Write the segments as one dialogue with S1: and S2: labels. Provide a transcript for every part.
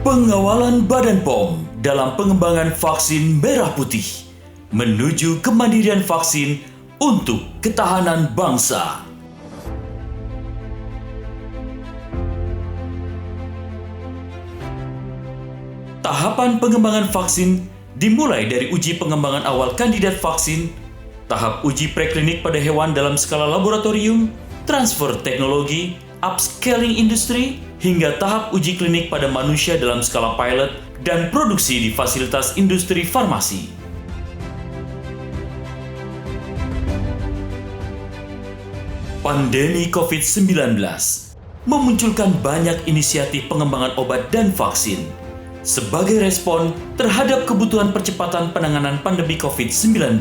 S1: Pengawalan Badan POM dalam pengembangan vaksin merah putih menuju kemandirian vaksin untuk ketahanan bangsa. Tahapan pengembangan vaksin dimulai dari uji pengembangan awal kandidat vaksin, tahap uji preklinik pada hewan dalam skala laboratorium, transfer teknologi, upscaling industri, hingga tahap uji klinik pada manusia dalam skala pilot dan produksi di fasilitas industri farmasi. Pandemi COVID-19 memunculkan banyak inisiatif pengembangan obat dan vaksin sebagai respon terhadap kebutuhan percepatan penanganan pandemi COVID-19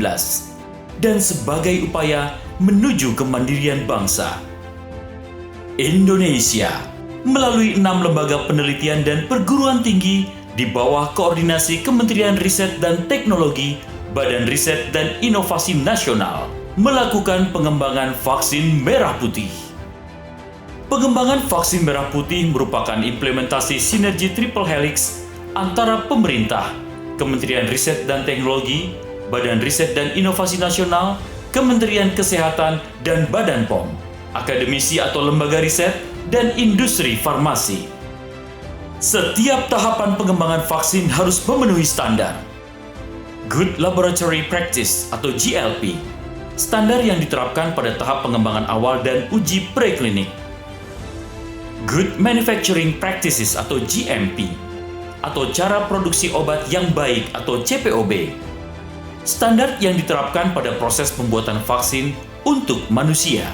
S1: dan sebagai upaya menuju kemandirian bangsa. Indonesia melalui 6 lembaga penelitian dan perguruan tinggi di bawah koordinasi Kementerian Riset dan Teknologi, Badan Riset dan Inovasi Nasional, melakukan pengembangan vaksin merah putih. Pengembangan vaksin merah putih merupakan implementasi sinergi triple helix antara pemerintah, Kementerian Riset dan Teknologi, Badan Riset dan Inovasi Nasional, Kementerian Kesehatan, dan Badan POM, akademisi atau lembaga riset, dan industri farmasi. Setiap tahapan pengembangan vaksin harus memenuhi standar Good Laboratory Practice atau GLP, standar yang diterapkan pada tahap pengembangan awal dan uji preklinik. Good Manufacturing Practices atau GMP, atau cara produksi obat yang baik atau CPOB, standar yang diterapkan pada proses pembuatan vaksin untuk manusia.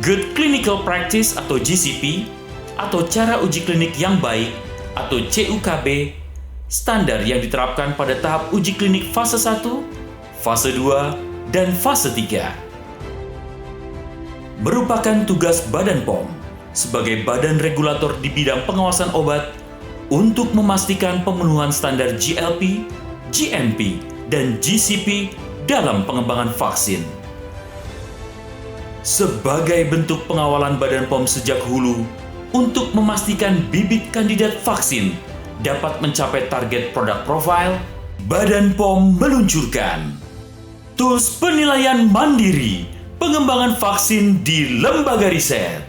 S1: Good Clinical Practice atau GCP, atau cara uji klinik yang baik atau CUKB, standar yang diterapkan pada tahap uji klinik fase 1, fase 2, dan fase 3. Merupakan tugas Badan POM sebagai badan regulator di bidang pengawasan obat untuk memastikan pemenuhan standar GLP, GMP, dan GCP dalam pengembangan vaksin. Sebagai bentuk pengawalan Badan POM sejak hulu untuk memastikan bibit kandidat vaksin dapat mencapai target product profile, Badan POM meluncurkan tools penilaian mandiri pengembangan vaksin di lembaga riset.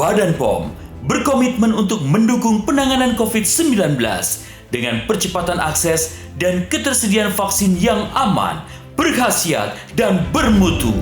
S1: Badan POM berkomitmen untuk mendukung penanganan COVID-19 dengan percepatan akses dan ketersediaan vaksin yang aman, berkhasiat, dan bermutu.